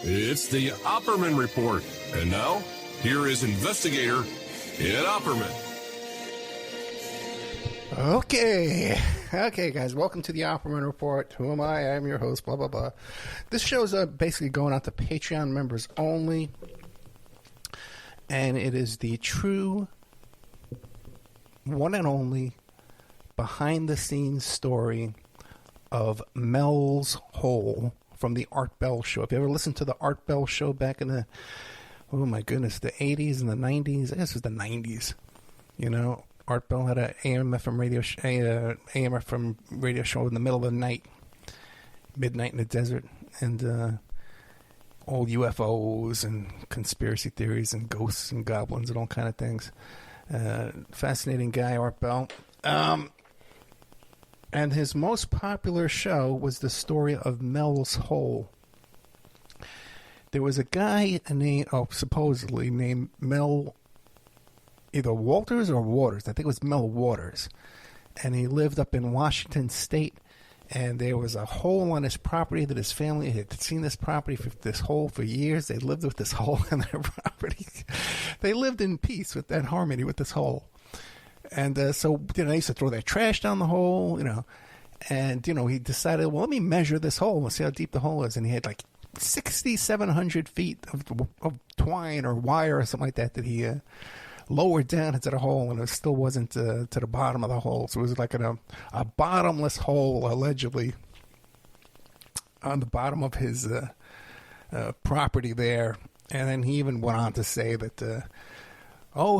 It's the Opperman Report. And now, here is investigator Ed Opperman. Okay, guys, welcome to the Opperman Report. Who am I? I'm your host, blah, blah, blah. This show's basically going out to Patreon members only, and it is the true, one and only, behind-the-scenes story of Mel's Hole from the Art Bell Show. If you ever listened to the Art Bell Show back in the, oh my goodness, the 80s and the 90s, I guess it was the 90s, you know, Art Bell had an AM/FM radio show in the middle of the night, midnight in the desert, and all UFOs and conspiracy theories and ghosts and goblins and all kind of things. Fascinating guy, Art Bell. And his most popular show was the story of Mel's Hole. There was a guy supposedly named Mel, either Walters or Waters. I think it was Mel Waters. And he lived up in Washington State. And there was a hole on his property that his family had seen this hole for years. They lived with this hole in their property. They lived in peace with that harmony with this hole. And so, they used to throw their trash down the hole, And, he decided, well, let me measure this hole and see how deep the hole is. And he had like 6,700 feet of twine or wire or something like that he lowered down into the hole, and it still wasn't to the bottom of the hole. So it was like a bottomless hole, allegedly, on the bottom of his property there. And then he even went on to say that,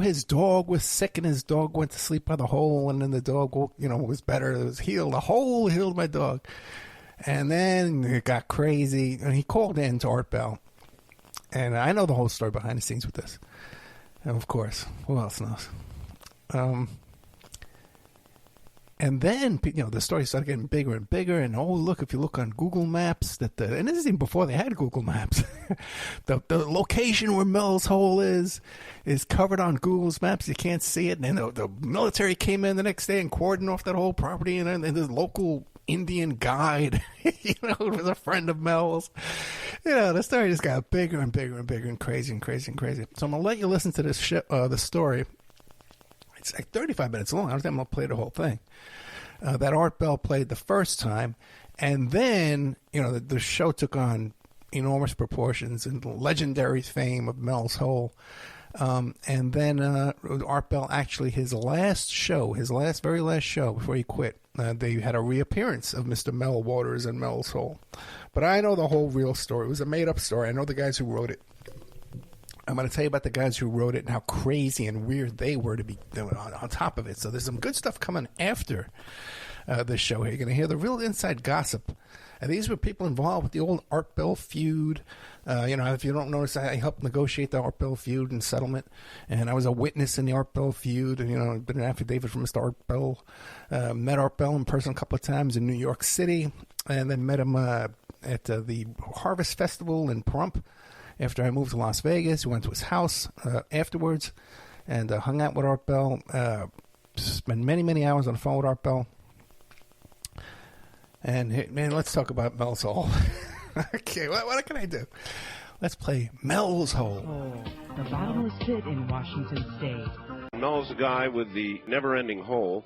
his dog was sick, and his dog went to sleep by the hole, and then the dog, was better. It was healed. The hole healed my dog. And then it got crazy, and he called in to Art Bell. And I know the whole story behind the scenes with this. And of course, who else knows? And then, the story started getting bigger and bigger. And, look, if you look on Google Maps, and this is even before they had Google Maps, the location where Mel's Hole is covered on Google's Maps. You can't see it. And then the military came in the next day and cordoned off that whole property. And the local Indian guide, was a friend of Mel's. The story just got bigger and bigger and bigger and crazy and crazy and crazy. So I'm going to let you listen to this the story. It's like 35 minutes long. I don't think I'm going to play the whole thing. That Art Bell played the first time. And then, the show took on enormous proportions and legendary fame of Mel's Hole. And then Art Bell, actually, his very last show before he quit, they had a reappearance of Mr. Mel Waters and Mel's Hole. But I know the whole real story. It was a made-up story. I know the guys who wrote it. I'm going to tell you about the guys who wrote it and how crazy and weird they were to be on top of it. So there's some good stuff coming after this show here. You're going to hear the real inside gossip. And these were people involved with the old Art Bell feud. If you don't notice, I helped negotiate the Art Bell feud and settlement. And I was a witness in the Art Bell feud. And, did an affidavit from Mr. Art Bell. Met Art Bell in person a couple of times in New York City. And then met him at the Harvest Festival in Pahrump. After I moved to Las Vegas, we went to his house afterwards and hung out with Art Bell. Spent many, many hours on the phone with Art Bell. And, man, let's talk about Mel's Hole. Okay, what can I do? Let's play Mel's Hole. The bottomless pit in Washington State. Mel's the guy with the never-ending hole,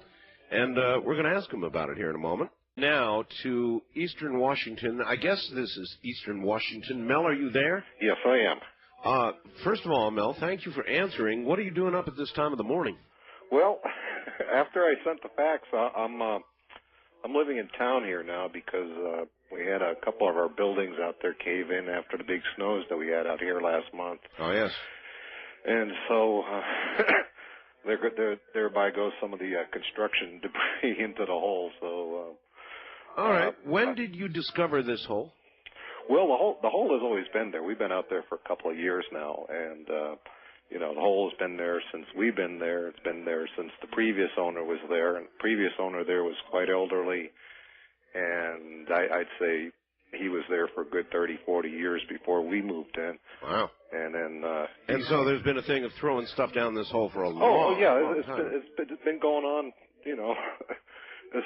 and we're going to ask him about it here in a moment. Now to Eastern Washington. I guess this is Eastern Washington. Mel, are you there? Yes, I am. First of all, Mel, thank you for answering. What are you doing up at this time of the morning? Well, after I sent the fax, I'm living in town here now because we had a couple of our buildings out there cave in after the big snows that we had out here last month. Oh, yes. And so thereby goes some of the construction debris into the hole. So. All right. When did you discover this hole? Well, the hole has always been there. We've been out there for a couple of years now, and the hole has been there since we've been there. It's been there since the previous owner was there, and the previous owner there was quite elderly, and I'd say he was there for a good 30, 40 years before we moved in. Wow. And then and so there's been a thing of throwing stuff down this hole for a long time. It's been going on, as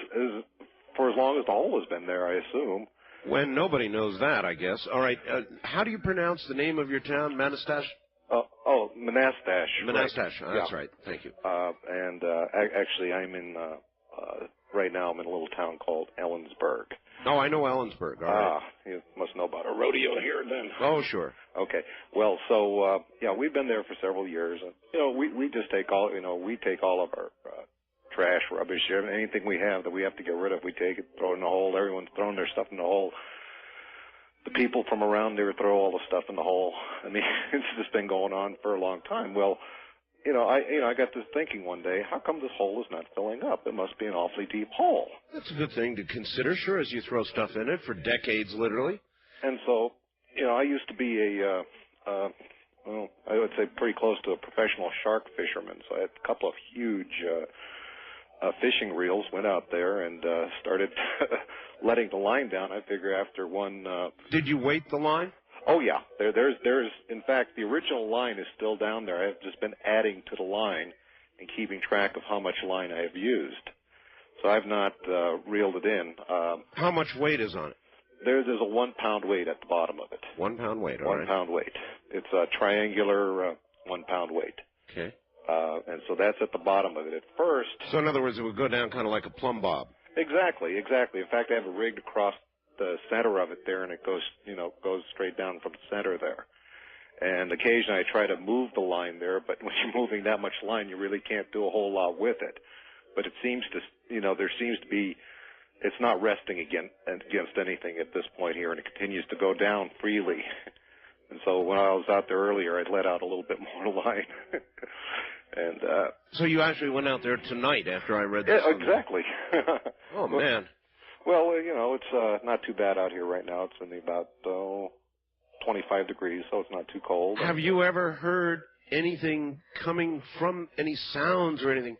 for as long as the hole has been there, I assume. When nobody knows that, I guess. All right. How do you pronounce the name of your town, Manastash? Monastash. Monastash. Right. That's right. Thank you. Actually, I'm in, right now I'm in a little town called Ellensburg. Oh, I know Ellensburg. All right. You must know about a rodeo here then. Oh, sure. Okay. Well, so, we've been there for several years. And, we just take all, we take all of our trash, rubbish, anything we have that we have to get rid of, we take it, throw it in the hole. Everyone's throwing their stuff in the hole. The people from around there throw all the stuff in the hole. I mean, it's just been going on for a long time. Well, I got this thinking one day, how come this hole is not filling up? It must be an awfully deep hole. That's a good thing to consider, sure, as you throw stuff in it for decades, literally. And so, I used to be I would say pretty close to a professional shark fisherman. So I had a couple of huge fishing reels, went out there and started letting the line down. I figure after one... Did you weight the line? Oh, yeah. There's, in fact, the original line is still down there. I've just been adding to the line and keeping track of how much line I have used. So I've not reeled it in. How much weight is on it? There's a 1 pound weight at the bottom of it. 1 pound weight, all right. 1 pound weight. It's a triangular 1 pound weight. Okay. And so that's at the bottom of it at first. So in other words, it would go down kind of like a plumb bob. Exactly. In fact, I have it rigged across the center of it there, and it goes straight down from the center there. And occasionally I try to move the line there, but when you're moving that much line, you really can't do a whole lot with it. But it seems to, there seems to be, it's not resting against anything at this point here, and it continues to go down freely. And so when I was out there earlier, I'd let out a little bit more line. And so you actually went out there tonight after I read this? Yeah, exactly. Oh, man. Well, it's not too bad out here right now. It's only about 25 degrees, so it's not too cold. Have you ever heard anything coming from any sounds or anything?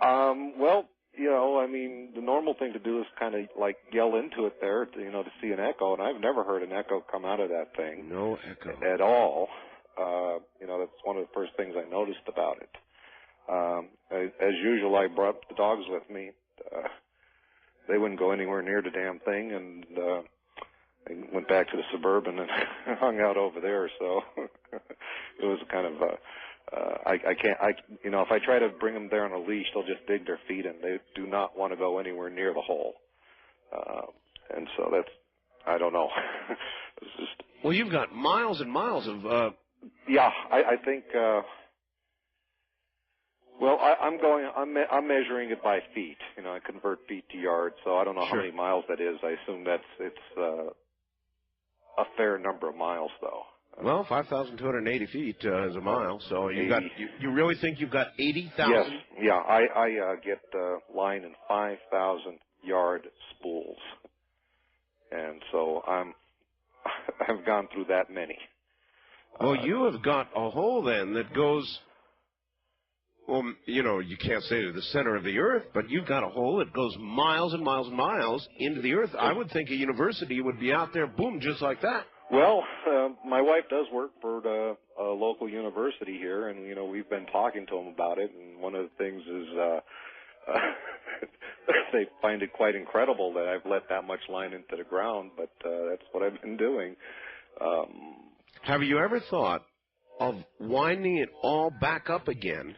Well, the normal thing to do is kind of like yell into it there, to see an echo, and I've never heard an echo come out of that thing. No echo. At all. That's one of the first things I noticed about it. As usual, I brought the dogs with me. They wouldn't go anywhere near the damn thing, and I went back to the Suburban and hung out over there, so it was kind of if I try to bring them there on a leash, they'll just dig their feet in. They do not want to go anywhere near the hole. And so that's, I don't know. It's just... Well, you've got miles and miles of... Yeah, I think... I'm measuring it by feet. I convert feet to yards, so I don't know how many miles that is. I assume it's a fair number of miles, though. Well, 5,280 feet is a mile, so you really think you've got 80,000? Yes, yeah. I get line in 5,000 yard spools, and so I've gone through that many. Well, you have got a hole then that goes. Well, you can't say to the center of the earth, but you've got a hole that goes miles and miles and miles into the earth. I would think a university would be out there, boom, just like that. Well, my wife does work for a local university here, and, we've been talking to them about it, and one of the things is they find it quite incredible that I've let that much line into the ground, but that's what I've been doing. Have you ever thought of winding it all back up again?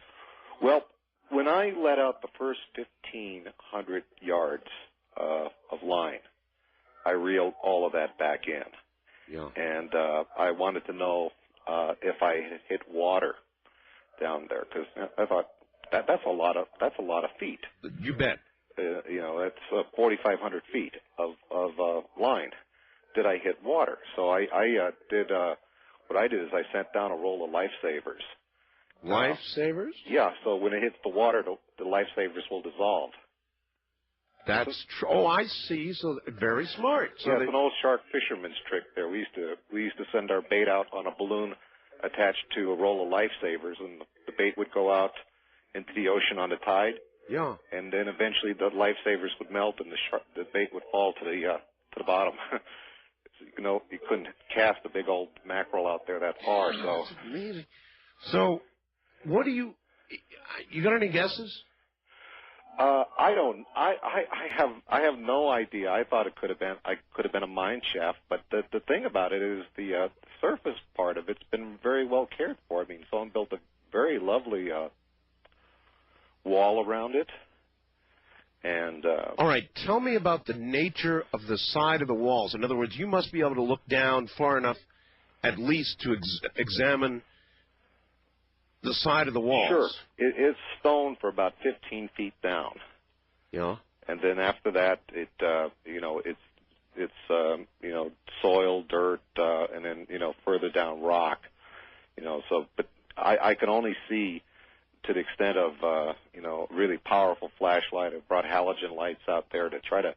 Well, when I let out the first 1,500 yards of line, I reeled all of that back in. Yeah. And I wanted to know if I had hit water down there, because I thought that's a lot of feet. You bet. That's 4,500 feet of line. Did I hit water? So I did. What I did is I sent down a roll of lifesavers. Lifesavers? Yeah. So when it hits the water, the lifesavers will dissolve. That's true. Oh, I see. So very smart. So it's an old shark fisherman's trick there. We used to send our bait out on a balloon attached to a roll of lifesavers, and the bait would go out into the ocean on the tide. Yeah. And then eventually the lifesavers would melt, and the bait would fall to the bottom. You couldn't cast a big old mackerel out there that far. So that's amazing. So, what do you got any guesses? I don't. I have no idea. I thought it could have been a mine shaft, but the thing about it is the surface part of it's been very well cared for. I mean, someone built a very lovely wall around it. And all right, tell me about the nature of the side of the walls. In other words, you must be able to look down far enough, at least, to examine the side of the walls. Sure. It's stone for about 15 feet down. Yeah. And then after that, it's soil, dirt, and then further down rock. So but I can only see to the extent of really powerful flashlight. I brought halogen lights out there to try to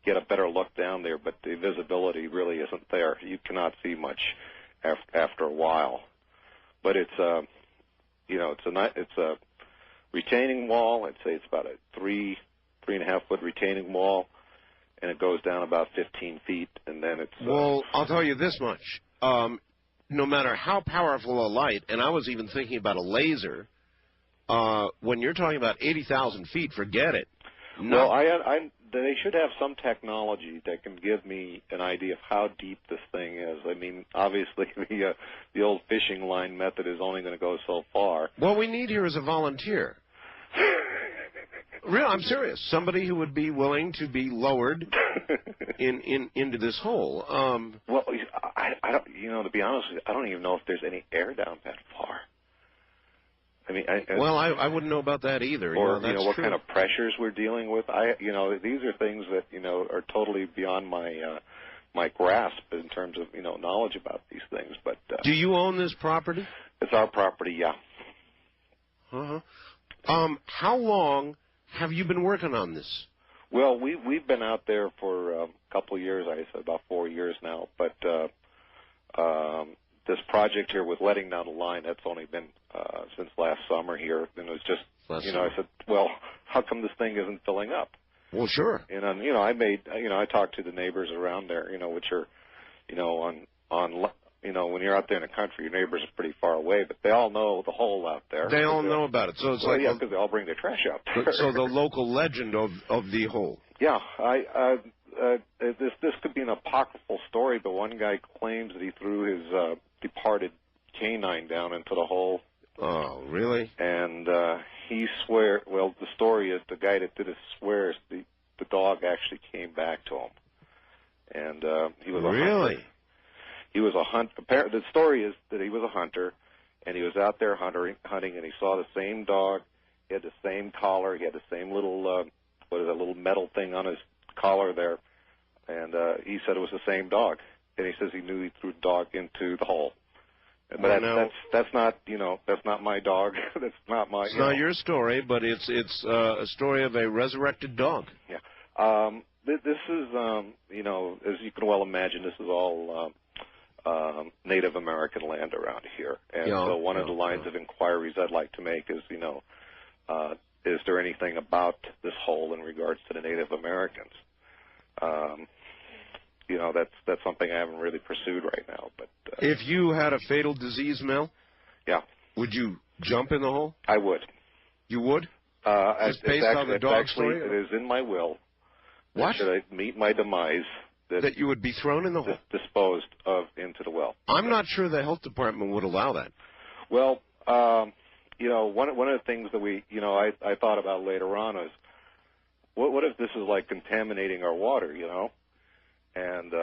get a better look down there, but the visibility really isn't there. You cannot see much after a while. But it's a retaining wall. I'd say it's about a 3.5 foot retaining wall, and it goes down about 15 feet, and then it's... Well, I'll tell you this much. No matter how powerful a light, and I was even thinking about a laser, when you're talking about 80,000 feet, forget it. No. Well, they should have some technology that can give me an idea of how deep this thing is. I mean, obviously, the old fishing line method is only going to go so far. What we need here is a volunteer. Real, I'm serious. Somebody who would be willing to be lowered into this hole. Well, I don't. To be honest with you, I don't even know if there's any air down that far. I mean, I wouldn't know about that either. Or that's what true. kind of pressures we're dealing with. These are things that are totally beyond my grasp in terms of knowledge about these things. But do you own this property? It's our property, yeah. How long have you been working on this? Well, we've been out there for a couple of years. I said about 4 years now. But this project here with letting down the line, that's only been since last summer here, and it was just I said, well, how come this thing isn't filling up? Well, sure. And I talked to the neighbors around there, which are when you're out there in the country, your neighbors are pretty far away, but they all know the hole out there. They all know about it, so it's because they all bring their trash out there. So the local legend of the hole. Yeah, this could be an apocryphal story, but one guy claims that he threw his departed canine down into the hole. Oh, really? And he swears. Well, the story is the guy that did it swears the dog actually came back to him, and he was a hunter. He was a hunt. The story is that he was a hunter, and he was out there hunting, and he saw the same dog. He had the same collar. He had the same little little metal thing on his collar there, and he said it was the same dog. And he says he knew he threw the dog into the hole. But that's not my dog. That's not my. It's not your story, but it's a story of a resurrected dog. Yeah. This is as you can well imagine, this is all Native American land around here, and so one of the lines of inquiries I'd like to make is is there anything about this hole in regards to the Native Americans? That's something I haven't really pursued right now. But if you had a fatal disease, Mel, would you jump in the hole? I would. You would? Just based on the dog story? It is in my will. What? Should I meet my demise, that you would be thrown in the hole? Disposed of into the well. I'm not sure the health department would allow that. Well, one of the things that I thought about later on is, what if this is like contaminating our water, And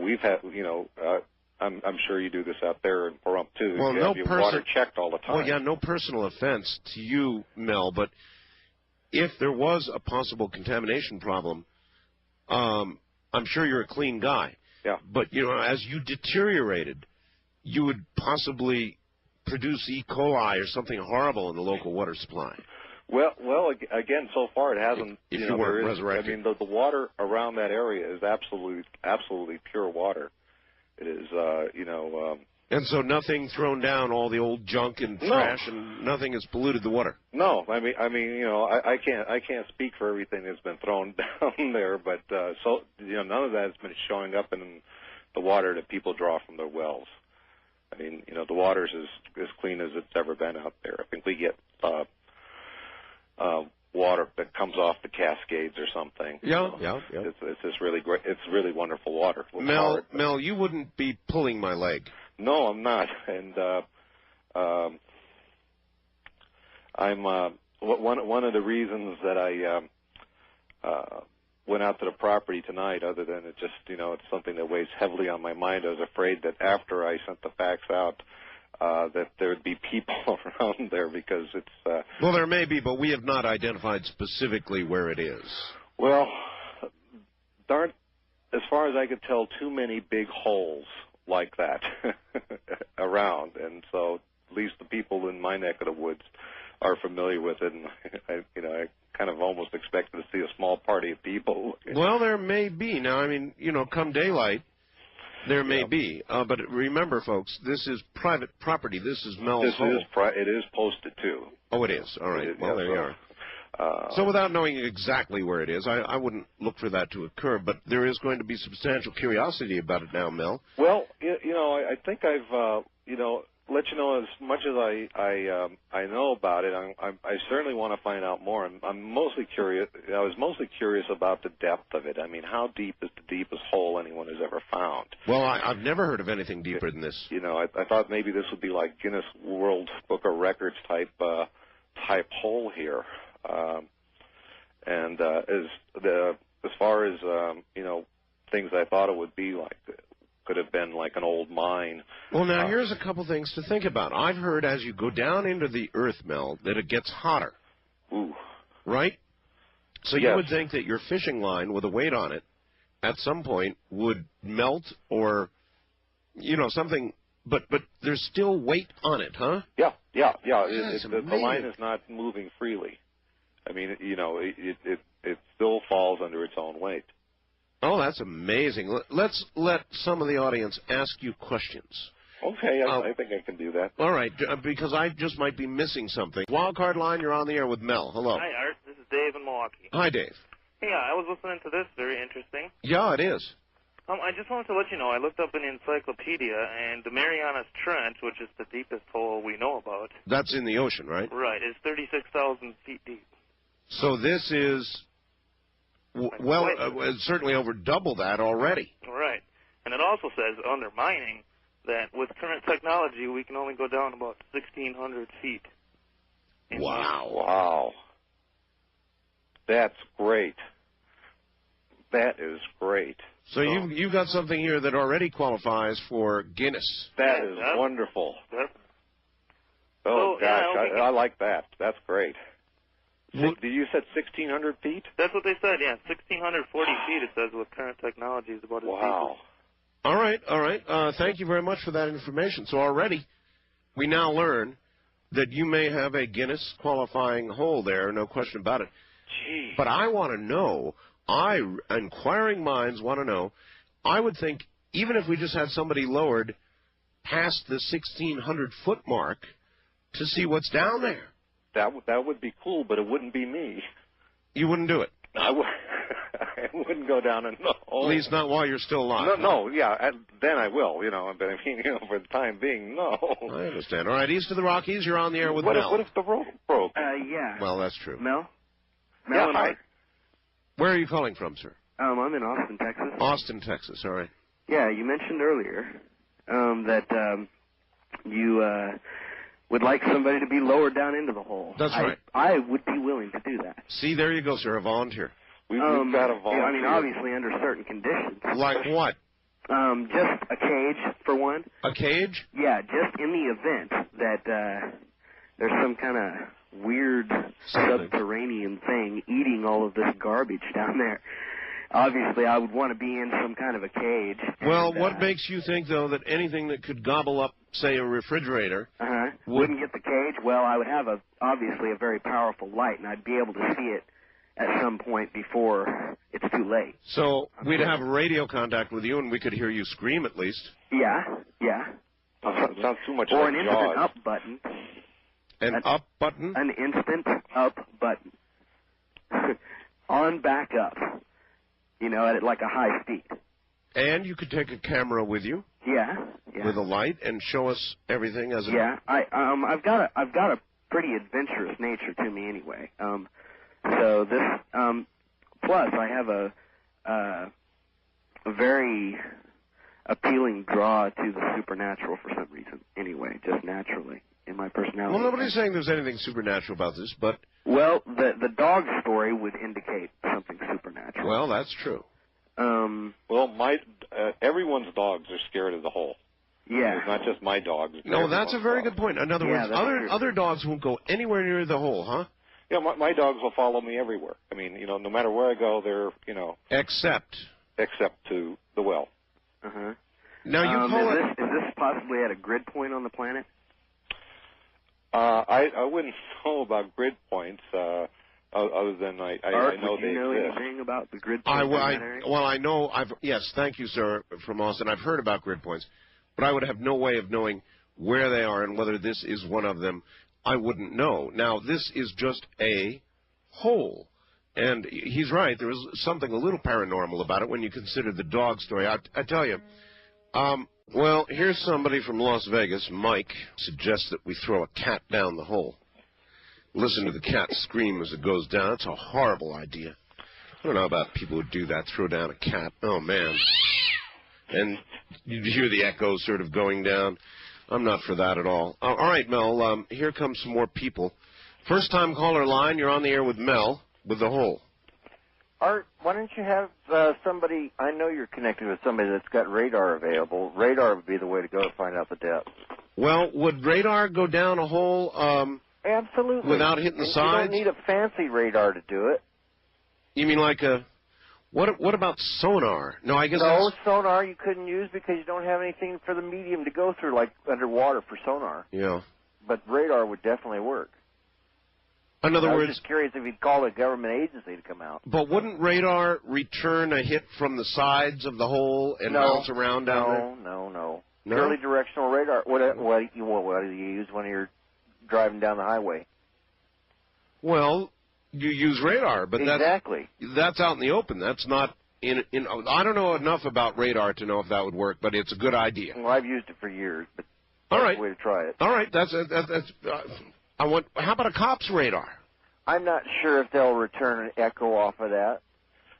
we've had, I'm sure you do this out there in Pahrump too. Well, you have your water checked all the time. Well, yeah, no personal offense to you, Mel, but if there was a possible contamination problem, I'm sure you're a clean guy. Yeah. But as you deteriorated, you would possibly produce E. coli or something horrible in the local water supply. Well, again, so far it hasn't. If you weren't resurrected. I mean, the water around that area is absolutely pure water. It is, And so nothing thrown down, all the old junk and trash, and nothing has polluted the water. No, I can't speak for everything that's been thrown down there, but none of that has been showing up in the water that people draw from their wells. I mean, the water's as clean as it's ever been out there. I think we get water that comes off the Cascades or something. Yeah. It's just really great. It's really wonderful water. Mel, you wouldn't be pulling my leg. No, I'm not. And I'm one of the reasons that I went out to the property tonight, other than it just, it's something that weighs heavily on my mind. I was afraid that after I sent the fax out, that there would be people around there, because it's... Well, there may be, but we have not identified specifically where it is. Well, there aren't, as far as I could tell, too many big holes like that around, and so at least the people in my neck of the woods are familiar with it, and I kind of almost expected to see a small party of people. Well, there may be. Now, I mean, come daylight, there may be. But remember, folks, this is private property. This is Mel's home. It is posted, too. Oh, it is. All right. Well, there you are. So without knowing exactly where it is, I wouldn't look for that to occur, but there is going to be substantial curiosity about it now, Mel. Well, I think I've, let you know as much as I know about it. I certainly want to find out more. I'm mostly curious. I was mostly curious about the depth of it. I mean, how deep is the deepest hole anyone has ever found? Well, I've never heard of anything deeper than this. I thought maybe this would be like Guinness World Book of Records type hole here. And as far as things I thought it would be like. Could have been like an old mine. Well, now, here's a couple things to think about. I've heard as you go down into the earth, Mel, that it gets hotter. Ooh. Right? So yes. You would think that your fishing line with a weight on it at some point would melt or, something, but there's still weight on it, huh? Yeah. The line is not moving freely. I mean, it still falls under its own weight. Oh, that's amazing. Let's let some of the audience ask you questions. Okay, I think I can do that. All right, because I just might be missing something. Wildcard line, you're on the air with Mel. Hello. Hi, Art. This is Dave in Milwaukee. Hi, Dave. Hey, I was listening to this. Very interesting. Yeah, it is. I just wanted to let you know, I looked up an encyclopedia, and the Marianas Trench, which is the deepest hole we know about. That's in the ocean, right? Right. Is 36,000 feet deep. So this is... certainly over double that already. Right. And it also says, under mining, that with current technology, we can only go down about 1,600 feet. Wow. That's great. That is great. So you've got something here that already qualifies for Guinness. That is wonderful. Oh, gosh, I like that. That's great. You said 1,600 feet? That's what they said, yeah. 1,640 feet, it says, with current technology is about as deep. All right. Thank you very much for that information. So already we now learn that you may have a Guinness qualifying hole there, no question about it. Gee. But I want to know, inquiring minds want to know, I would think even if we just had somebody lowered past the 1,600-foot mark to see what's down there. That would be cool, but it wouldn't be me. You wouldn't do it? I wouldn't go down in the hole. At least not while you're still alive. No, then I will, but I mean, for the time being, no. I understand. All right, east of the Rockies, you're on the air with Mel. What if the rope broke? Yeah. Well, that's true. Mel? Yeah, hi. Where are you calling from, sir? I'm in Austin, Texas. Austin, Texas, all right. Yeah, you mentioned earlier that you would like somebody to be lowered down into the hole. That's right. I would be willing to do that. See, there you go, sir, a volunteer. We've got a volunteer. I mean, obviously under certain conditions. Like what? Just a cage, for one. A cage? Yeah, just in the event that there's some kind of weird subterranean thing eating all of this garbage down there. Obviously, I would want to be in some kind of a cage. Well, what makes you think, though, that anything that could gobble up, say, a refrigerator... wouldn't get the cage? Well, I would have, obviously, a very powerful light, and I'd be able to see it at some point before it's too late. So we'd have radio contact with you, and we could hear you scream, at least. Yeah. Sounds too much or like an Jaws. instant up button. An up button? An instant up button. On back up. At like a high speed. And you could take a camera with you. Yeah. With a light and show us everything as it. Yeah. I've got a pretty adventurous nature to me anyway. So this, plus I have a very appealing draw to the supernatural for some reason. Anyway, just naturally in my personality. Well, nobody's saying there's anything supernatural about this, but... Well, the dog story would indicate something supernatural. Well, that's true. Well, everyone's dogs are scared of the hole. Yeah. It's not just my dogs. No, that's a very good point. In other words, true. other dogs won't go anywhere near the hole, huh? Yeah, my dogs will follow me everywhere. I mean, no matter where I go, they're, Except to the well. Uh-huh. Now you call is this possibly at a grid point on the planet? I wouldn't know about grid points, other than I know would you they know exist. anything about the grid points in that area? Well, I know. Yes, thank you, sir, from Austin. I've heard about grid points, but I would have no way of knowing where they are and whether this is one of them. I wouldn't know. Now, this is just a hole. And he's right. There is something a little paranormal about it when you consider the dog story. I tell you. Well, here's somebody from Las Vegas. Mike suggests that we throw a cat down the hole. Listen to the cat scream as it goes down. It's a horrible idea. I don't know about people who do that, throw down a cat. Oh, man. And you hear the echoes sort of going down. I'm not for that at all. All right, Mel, here comes some more people. First-time caller line, you're on the air with Mel with the hole. Art, why don't you have somebody, I know you're connected with somebody that's got radar available. Radar would be the way to go to find out the depth. Well, would radar go down a hole Absolutely. without hitting the sides? You don't need a fancy radar to do it. You mean like a... What about sonar? No, I guess No, sonar you couldn't use because you don't have anything for the medium to go through, like underwater for sonar. Yeah. But radar would definitely work. In other I was words... just curious if you'd call a government agency to come out. But wouldn't radar return a hit from the sides of the hole and bounce around down there? No. No? Purely directional radar. What do you use when you're driving down the highway? Well, you use radar, but exactly. That's out in the open. That's not in. I don't know enough about radar to know if that would work, but it's a good idea. Well, I've used it for years, but all right, that's the way to try it. All right, that's. How about a cop's radar? I'm not sure if they'll return an echo off of that.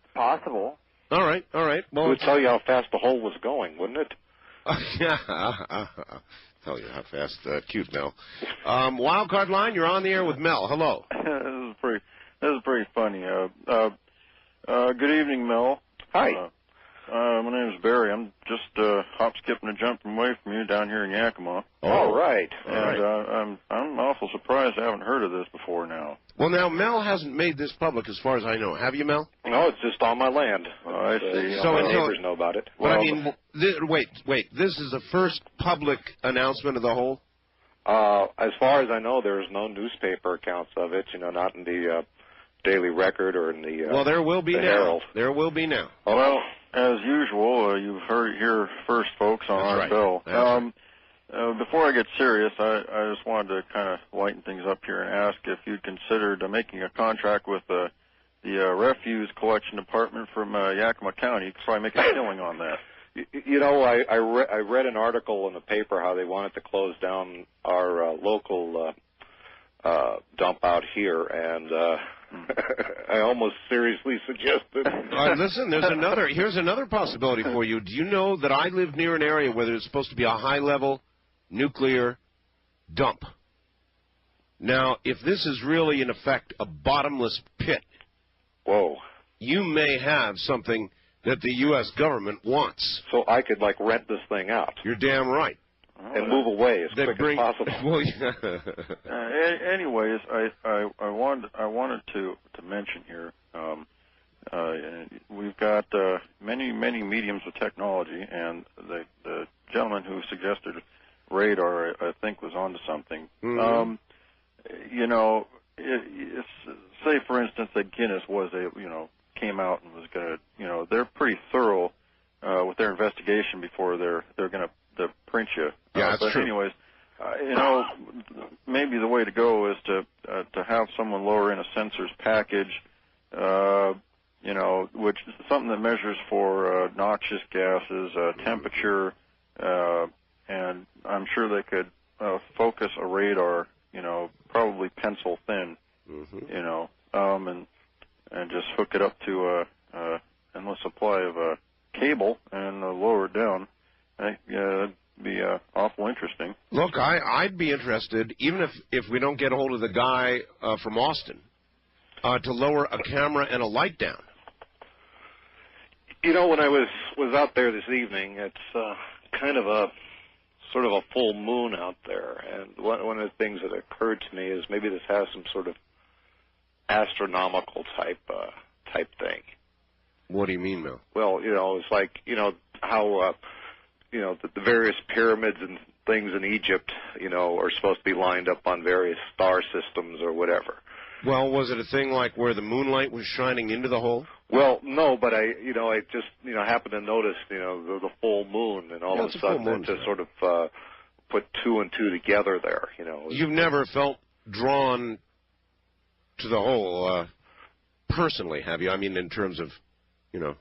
It's possible. All right. Well, it would tell you how fast the hole was going, wouldn't it? Yeah. Tell you how fast. Cute, Mel. Wild card line. You're on the air with Mel. Hello. This is pretty funny. Good evening, Mel. Hi. My name is Barry. I'm just hop, skipping, and jumping away from you down here in Yakima. All right. And I'm awful surprised I haven't heard of this before now. Well, now, Mel hasn't made this public as far as I know. Have you, Mel? No, it's just on my land. I see. So my neighbors know about it. But, I mean, wait. This is the first public announcement of the hole? As far as I know, there's no newspaper accounts of it, not in the Daily Record or in the well, there will be now. Herald. There will be now. Well, as usual, you've heard it here first, folks, on That's our right. bill. That's right. Before I get serious, I just wanted to kind of lighten things up here and ask if you'd considered making a contract with the refuse collection department from Yakima County. You could probably make a killing on that. I read an article in the paper how they wanted to close down our local dump out here, and I almost seriously suggested. Listen, here's another possibility for you. Do you know that I live near an area where there's supposed to be a high-level nuclear dump? Now, if this is really, in effect, a bottomless pit, whoa, you may have something that the U.S. government wants. So I could, rent this thing out. You're damn right. And move away as quick as possible. Well, yeah. Anyways, I wanted to mention here, we've got many mediums of technology, and the gentleman who suggested radar, I think, was onto something. Mm-hmm. Say for instance that Guinness came out and was going to, they're pretty thorough with their investigation before they're going to print you. Yeah, that's but true. Anyways, maybe the way to go is to have someone lower in a sensors package, which is something that measures for noxious gases, temperature, and I'm sure they could focus a radar, probably pencil thin, mm-hmm. and just hook it up to a endless supply of cable and lower it down. I think that'd be awful interesting. Look, I'd be interested, even if we don't get a hold of the guy from Austin, to lower a camera and a light down. You know, when I was out there this evening, it's kind of a sort of a full moon out there, and one of the things that occurred to me is maybe this has some sort of astronomical type thing. What do you mean, Mel? Well, you know, it's like, you know, how you know, the various pyramids and things in Egypt, you know, are supposed to be lined up on various star systems or whatever. Well, was it a thing like where the moonlight was shining into the hole? Well, no, but I just, you know, happened to notice, you know, the full moon, and all of a sudden it just sort of put two and two together there, you know. You've never felt drawn to the hole personally, have you? I mean, in terms of, you know.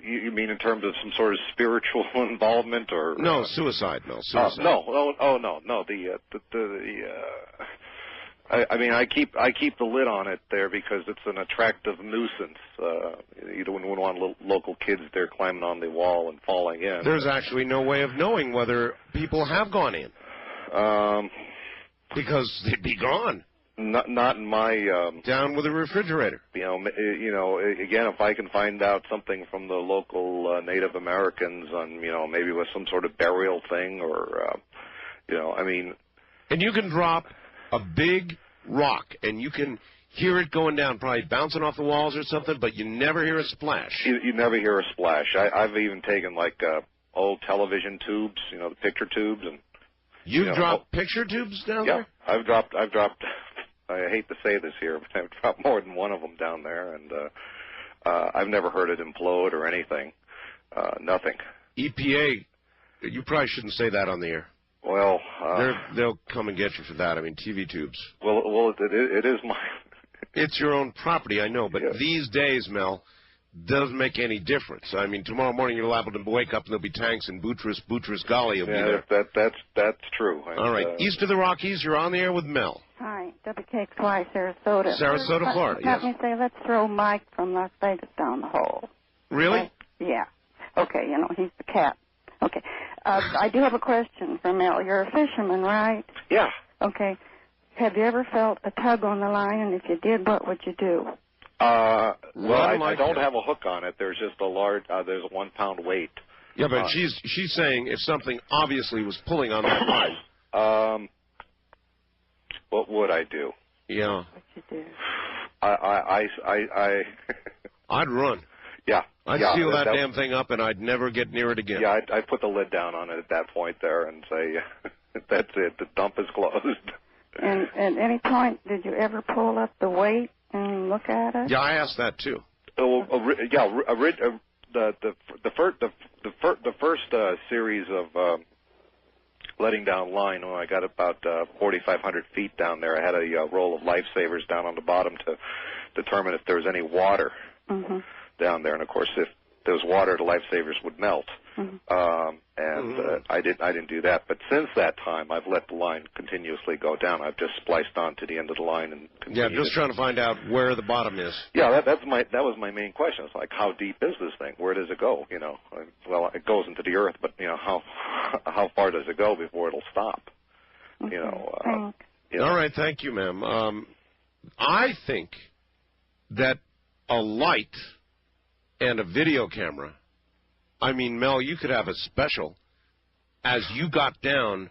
You mean in terms of some sort of spiritual involvement, or no suicide? No suicide. No. I mean, I keep the lid on it there because it's an attractive nuisance. You don't want local kids there climbing on the wall and falling in. There's actually no way of knowing whether people have gone in. Because they'd be gone. Not in my down with a refrigerator. You know, again, if I can find out something from the local Native Americans on, you know, maybe with some sort of burial thing, or you know, I mean. And you can drop a big rock, and you can hear it going down, probably bouncing off the walls or something, but you never hear a splash. You never hear a splash. I've even taken like old television tubes, you know, the picture tubes, and. You've dropped picture tubes down there? Yeah, I've dropped. I hate to say this here, but I've dropped more than one of them down there, and I've never heard it implode or anything. Nothing. EPA, you probably shouldn't say that on the air. Well, they'll come and get you for that. I mean, TV tubes. Well, it is my. It's your own property, I know, but these days, Mel, doesn't make any difference. I mean, tomorrow morning you're liable to wake up and there'll be tanks in Boutros Ghali will be there. That's true. All right, east of the Rockies, you're on the air with Mel. Hi, WKXY, Sarasota. Sarasota, Florida, Let me say, let's throw Mike from Las Vegas down the hole. Really? Okay? Yeah. Okay, you know, he's the cat. Okay. I do have a question for Mel. You're a fisherman, right? Yeah. Okay. Have you ever felt a tug on the line, and if you did, what would you do? Well, I don't have a hook on it. There's just a large, there's a 1 pound weight. Yeah, but she's saying if something obviously was pulling on that line. What would I do? Yeah. What you do? I'd run. Yeah. I'd seal that damn thing up, and I'd never get near it again. Yeah, I'd put the lid down on it at that point there and say, that's it, the dump is closed. And at any point, did you ever pull up the weight and look at it? Yeah, I asked that too. The first series of letting down line, when I got about 4,500 feet down there, I had a roll of lifesavers down on the bottom to determine if there was any water down there, and of course, if there was water, the lifesavers would melt. I didn't do that. But since that time, I've let the line continuously go down. I've just spliced on to the end of the line and continued. Yeah, just trying to find out where the bottom is. Yeah, that was my main question. It's like, how deep is this thing? Where does it go? You know, well, it goes into the earth, but you know, how far does it go before it'll stop? You know. All right, thank you, ma'am. I think that a light and a video camera. I mean, Mel, you could have a special as you got down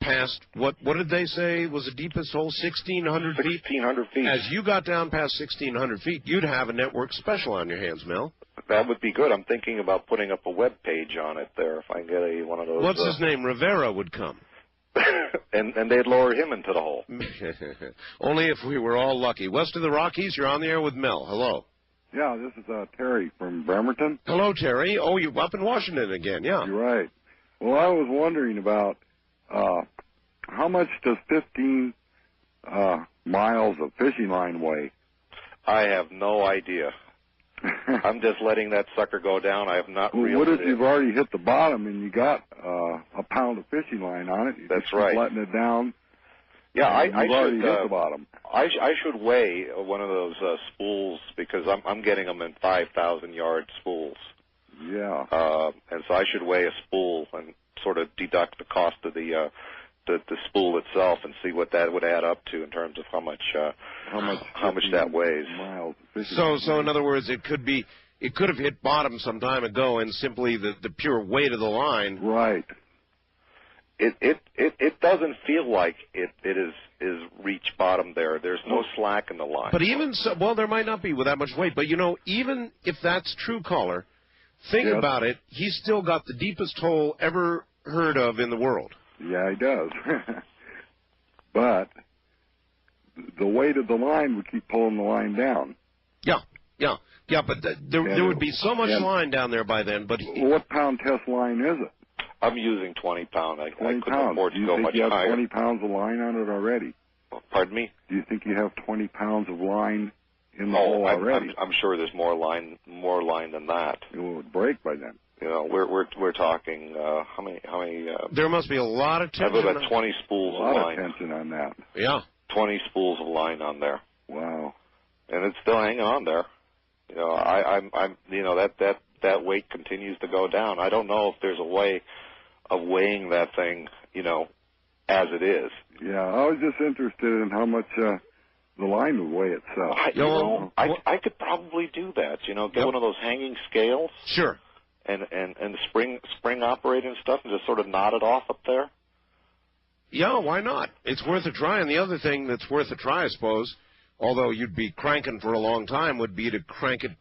past, what did they say was the deepest hole, 1,600 feet? 1,600 feet. As you got down past 1,600 feet, you'd have a network special on your hands, Mel. That would be good. I'm thinking about putting up a web page on it there if I can get one of those. What's his name? Rivera would come. and they'd lower him into the hole. Only if we were all lucky. West of the Rockies, you're on the air with Mel. Hello. Yeah, this is Terry from Bremerton. Hello, Terry. Oh, you're up in Washington again, yeah. You're right. Well, I was wondering about how much does 15 miles of fishing line weigh? I have no idea. I'm just letting that sucker go down. I have not reeled What if it you've in. already hit the bottom and you got a pound of fishing line on it? That's right. Letting it down. Yeah, I already should hit the bottom. I should weigh one of those spools because I'm getting them in 5,000-yard spools. Yeah. And so I should weigh a spool and sort of deduct the cost of the spool itself and see what that would add up to in terms of how much that weighs. Miles. So in other words, it could have hit bottom some time ago, and simply the pure weight of the line. Right. It doesn't feel like it is reached bottom there. There's no slack in the line. But even so, well, there might not be with that much weight. But even if that's true, caller, think about it. He's still got the deepest hole ever heard of in the world. Yeah, he does. But the weight of the line would keep pulling the line down. Yeah. But there would be so much line down there by then. But what pound test line is it? I'm using 20 pound. I couldn't 20 pounds. afford to go much Do you think you have higher. 20 pounds of line on it already? Pardon me? Do you think you have 20 pounds of line in the hole already? I'm sure there's more line than that. It would break by then. You know, we're talking how many? There must be a lot of tension. I have about 20 spools of line. A lot of tension on that. Yeah. 20 spools of line on there. Wow. And it's still hanging on there. You know, I'm that weight continues to go down. I don't know if there's a way of weighing that thing, as it is. Yeah, I was just interested in how much the line would weigh itself. I could probably do that. Get one of those hanging scales. Sure. And the spring operated and stuff, and just sort of knot it off up there. Yeah, why not? It's worth a try. And the other thing that's worth a try, I suppose, although you'd be cranking for a long time, would be to crank it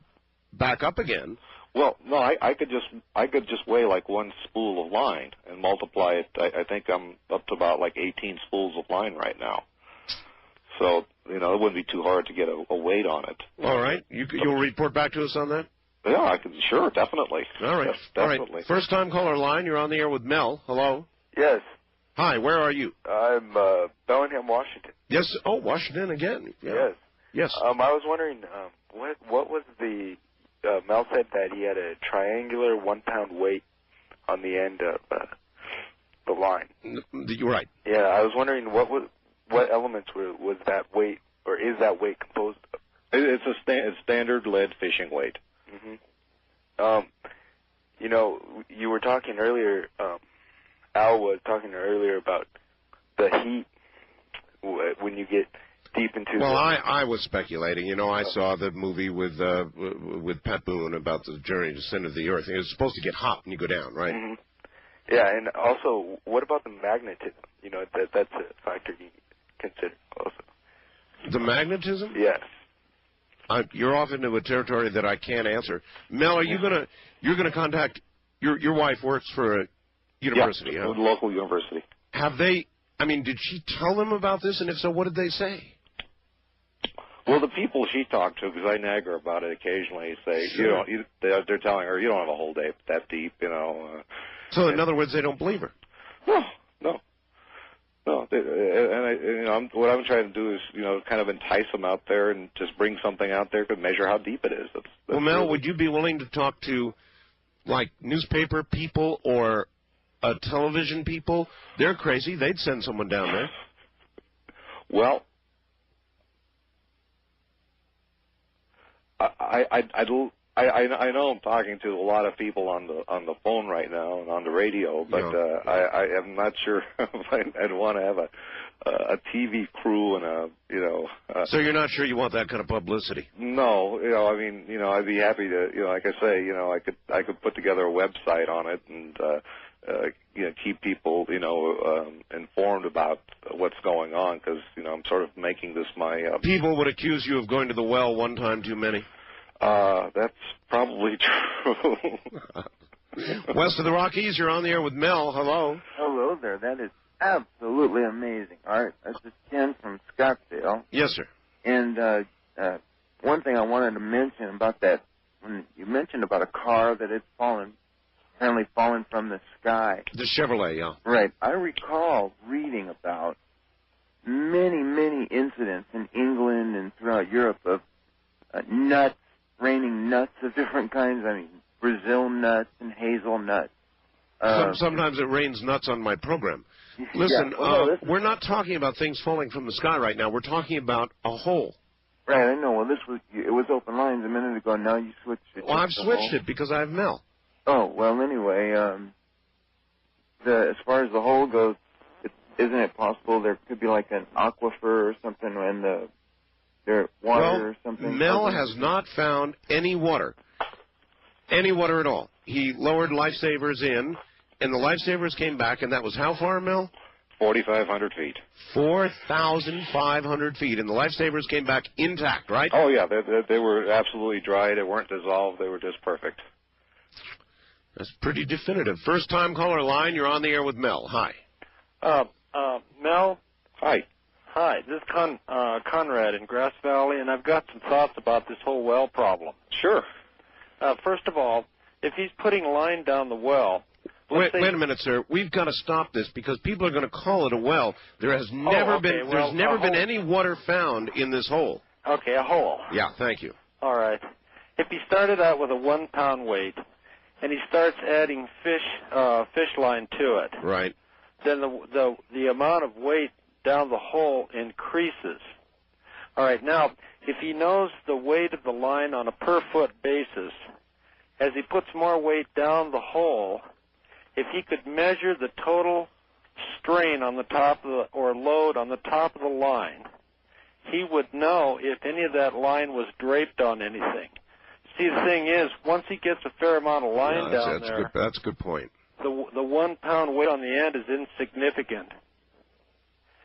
back up again. Well, no, I could just weigh like one spool of line and multiply it. I think I'm up to about like 18 spools of line right now. So, it wouldn't be too hard to get a weight on it. All right. You'll report back to us on that? Yeah, I can. Sure, definitely. All right. Yes, definitely. All right. First time caller line. You're on the air with Mel. Hello. Yes. Hi. Where are you? I'm Bellingham, Washington. Yes. Oh, Washington again. Yeah. Yes. I was wondering what was the Mel said that he had a triangular 1 pound weight on the end of the line. You're right. Yeah, I was wondering what elements was that weight, or is that weight composed of? It's a standard lead fishing weight. Mm-hmm. You were talking earlier. Al was talking earlier about the heat when you get deep into. Well, I was speculating. I saw the movie with Pat Boone about the journey to the center of the Earth. It was supposed to get hot when you go down, right? Mm-hmm. Yeah, and also, what about the magnetism? That's a factor you consider also. The magnetism? Yes. You're off into a territory that I can't answer. Mel, you're gonna contact your wife works for a university, a local university. Have they? I mean, did she tell them about this? And if so, what did they say? Well, the people she talked to, because I nag her about it occasionally, say, they're telling her, you don't have a whole day that deep, So, in other words, they don't believe her. No. What I'm trying to do is, kind of entice them out there and just bring something out there to measure how deep it is. That's well, Mel, really... would you be willing to talk to, like, newspaper people or television people? They're crazy. They'd send someone down there. Well, I know I'm talking to a lot of people on the phone right now and on the radio, but I am not sure if I'd want to have a TV crew and So you're not sure you want that kind of publicity? No, I'd be happy to, like I say, I could put together a website on it and keep people, informed about what's going on because, I'm sort of making this my... People would accuse you of going to the well one time too many. That's probably true. West of the Rockies, you're on the air with Mel. Hello. Hello there. That is absolutely amazing. All right, this is Ken from Scottsdale. Yes, sir. And one thing I wanted to mention about that, when you mentioned about a car that had apparently fallen from the sky. The Chevrolet, yeah. Right. I recall reading about many, many incidents in England and throughout Europe of raining nuts of different kinds. I mean, Brazil nuts and hazelnuts Sometimes it rains nuts on my program. Listen, we're not talking about things falling from the sky right now. We're talking about a hole. Right, I know. Well, it was open lines a minute ago. Now you switched it. Well, I've switched it because I have Mel. Oh, well, anyway, as far as the hole goes, isn't it possible there could be like an aquifer or something in their water or something? Mel has not found any water at all. He lowered lifesavers in, and the lifesavers came back, and that was how far, Mel? 4,500 feet. 4,500 feet, and the lifesavers came back intact, right? Oh, yeah, they were absolutely dry. They weren't dissolved. They were just perfect. That's pretty definitive. First-time caller line, you're on the air with Mel. Hi. Mel? Hi. Hi, this is Conrad in Grass Valley, and I've got some thoughts about this whole well problem. Sure. First of all, if he's putting line down the well... Wait a minute, sir. We've got to stop this because people are going to call it a well. There has never been any water found in this hole. Okay, a hole. Yeah, thank you. All right. If he started out with a 1-pound weight and he starts adding fish line to it, right, then the amount of weight down the hole increases. All right. Now, if he knows the weight of the line on a per foot basis, as he puts more weight down the hole, if he could measure the total strain on the top of or load on the top of the line, he would know if any of that line was draped on anything. See, the thing is, once he gets a fair amount of line down there, that's a good point. The 1-pound weight on the end is insignificant.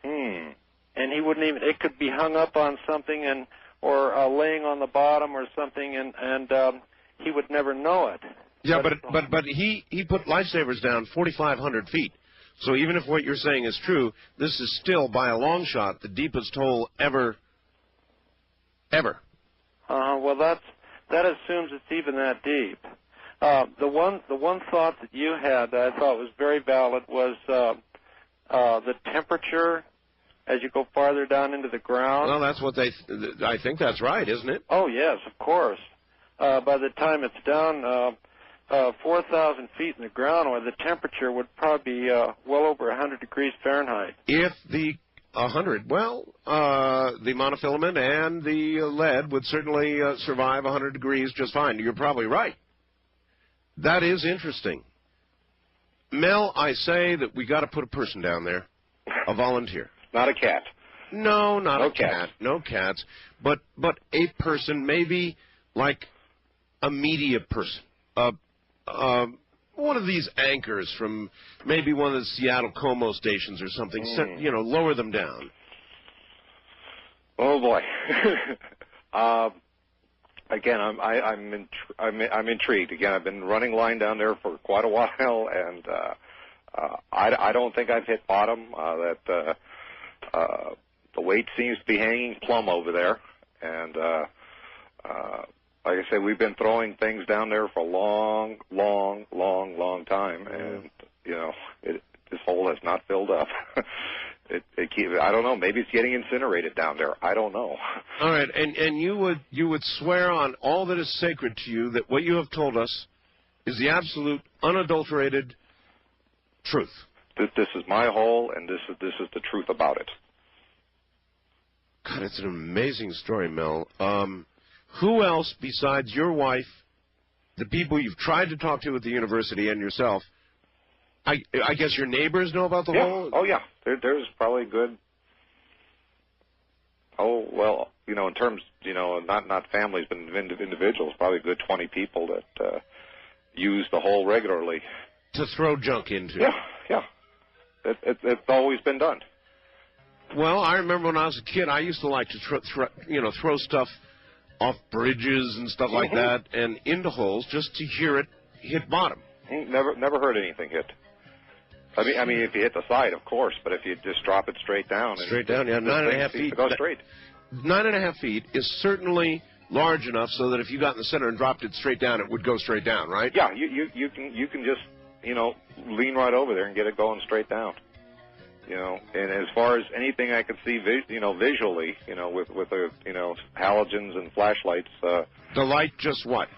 And he wouldn't even. It could be hung up on something or laying on the bottom or something, and he would never know it. Yeah, but he put lifesavers down 4,500 feet. So even if what you're saying is true, this is still, by a long shot, the deepest hole ever. Well, that assumes it's even that deep. The one thought that you had that I thought was very valid was the temperature as you go farther down into the ground. Well, that's what I think that's right, isn't it? Oh yes, of course. By the time it's down 4,000 feet in the ground, or the temperature would probably be well over 100 degrees Fahrenheit. If the 100, the monofilament and the lead would certainly survive 100 degrees just fine. You're probably right. That is interesting. Mel, I say that we got to put a person down there, a volunteer. Not a cat. No, not a cat. cat. No cats. But a person, maybe like a media person. One of these anchors from maybe one of the Seattle Como stations or something. Lower them down. Oh boy. Again, I'm intrigued. Again, I've been running line down there for quite a while, and I don't think I've hit bottom. The weight seems to be hanging plumb over there, and like I say, we've been throwing things down there for a long time, and this hole has not filled up. I don't know. Maybe it's getting incinerated down there. I don't know. All right, and you would swear on all that is sacred to you that what you have told us is the absolute, unadulterated truth. This is my hole, and this is the truth about it. God, it's an amazing story, Mel. Who else besides your wife, the people you've tried to talk to at the university, and yourself? I guess your neighbors know about the hole? Oh, yeah. There's probably good. Oh, well, in terms, not families, but individuals, probably a good 20 people that use the hole regularly. To throw junk into? Yeah. It's always been done. Well, I remember when I was a kid, I used to like to throw stuff off bridges and stuff like that, and into holes just to hear it hit bottom. Never heard anything hit. I mean, if you hit the side, of course, but if you just drop it straight down. Straight down, yeah, 9.5 feet. Go straight. 9.5 feet is certainly large enough so that if you got in the center and dropped it straight down, it would go straight down, right? Yeah, you can just lean right over there and get it going straight down. And as far as anything I could see, visually, with the halogens and flashlights. The light just what?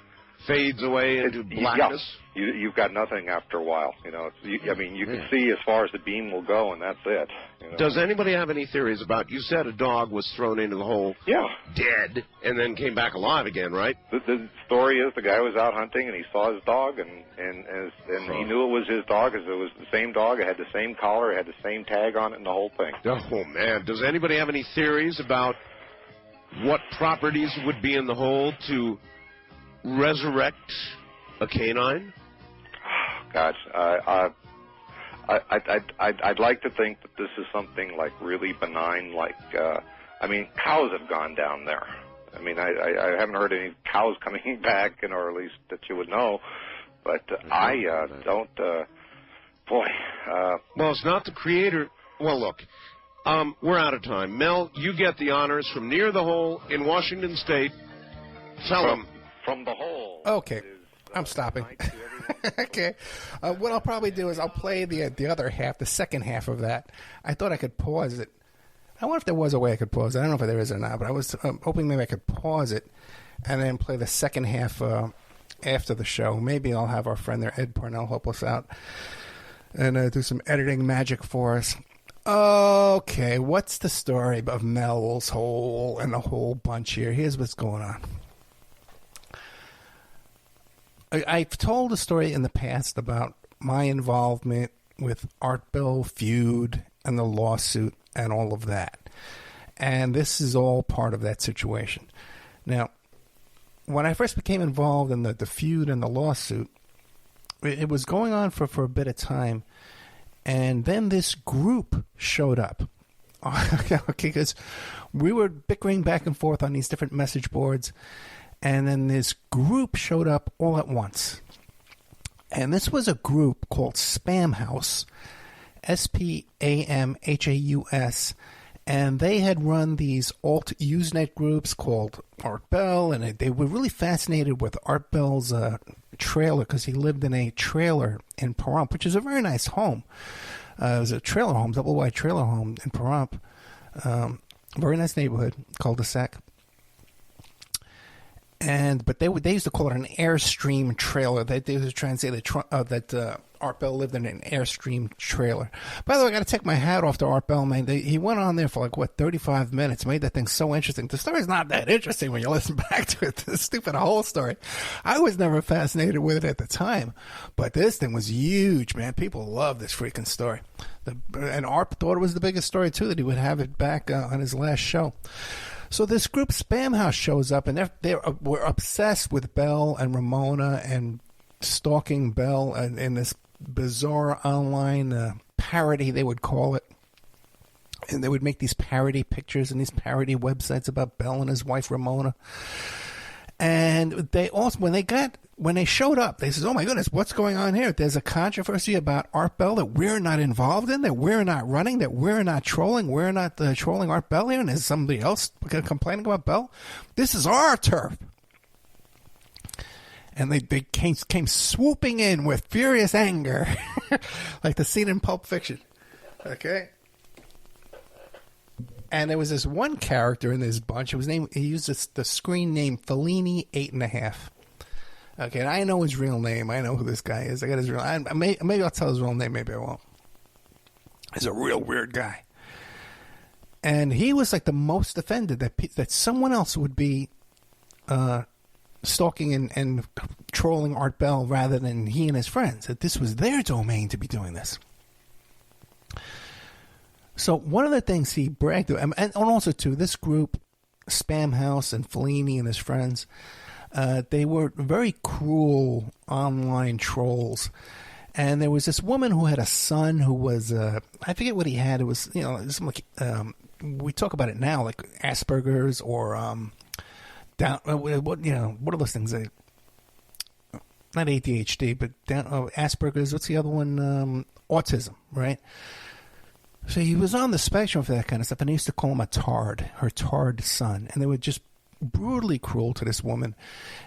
fades away into blackness? Yeah. You've got nothing after a while. You know, you can see as far as the beam will go, and that's it. You know? Does anybody have any theories about, you said a dog was thrown into the hole dead and then came back alive again, right? The story is the guy was out hunting, and he saw his dog, and he knew it was his dog because it was the same dog. It had the same collar, it had the same tag on it, and the whole thing. Oh, man. Does anybody have any theories about what properties would be in the hole to resurrect a canine? Gosh, I'd like to think that this is something like really benign, like, I mean, cows have gone down there. I mean, I haven't heard any cows coming back, you know, or at least that you would know, but I don't, boy. Well, it's not the creator. Well, look, we're out of time. Mel, you get the honors from near the hole in Washington State. Tell them. From the hole. Okay. I'm stopping. Okay. What I'll probably do is I'll play the other half, the second half of that. I thought I could pause it. I wonder if there was a way I could pause it. I don't know if there is or not, but I was hoping maybe I could pause it and then play the second half after the show. Maybe I'll have our friend there, Ed Parnell, help us out and do some editing magic for us. Okay, what's the story of Mel's hole and the whole bunch here? Here's what's going on. I've told a story in the past about my involvement with Art Bell feud and the lawsuit and all of that. And this is all part of that situation. Now, when I first became involved in the feud and the lawsuit, it was going on for a bit of time. And then this group showed up. Okay, because we were bickering back and forth on these different message boards. And then this group showed up all at once. And this was a group called Spam House, SPAMHAUS. And they had run these alt Usenet groups called Art Bell. And they were really fascinated with Art Bell's trailer because he lived in a trailer in Pahrump, which is a very nice home. It was a trailer home, double wide trailer home in Pahrump. Very nice neighborhood, cul-de-sac. But they used to call it an Airstream trailer. They were trying to say that Art Bell lived in an Airstream trailer. By the way, I got to take my hat off to Art Bell, man. He went on there for 35 minutes, made that thing so interesting. The story's not that interesting when you listen back to it. The stupid whole story. I was never fascinated with it at the time, but this thing was huge, man. People love this freaking story. And Art thought it was the biggest story too, that he would have it back on his last show. So this group Spam House shows up, and we're obsessed with Bell and Ramona and stalking Bell and in this bizarre online parody, they would call it. And they would make these parody pictures and these parody websites about Bell and his wife Ramona. And they also, when they showed up, they said, "Oh my goodness, what's going on here? There's a controversy about Art Bell that we're not involved in, that we're not running, that we're not trolling. We're not trolling Art Bell here, and there's somebody else complaining about Bell. This is our turf." And they came swooping in with furious anger, like the scene in Pulp Fiction. Okay. And there was this one character in this bunch. He used the screen name Fellini 8.5. Okay, and I know his real name. I know who this guy is. I got his real. Maybe I'll tell his real name. Maybe I won't. He's a real weird guy. And he was like the most offended that someone else would be stalking and trolling Art Bell rather than he and his friends. That this was their domain to be doing this. So one of the things he bragged about, and also too, this group, Spam House and Fellini and his friends, they were very cruel online trolls. And there was this woman who had a son who was, I forget what he had. It was, we talk about it now, like Asperger's or what are those things? Not ADHD, but Asperger's. What's the other one? Autism, right? So he was on the spectrum for that kind of stuff, and they used to call him her tard son. And they were just brutally cruel to this woman.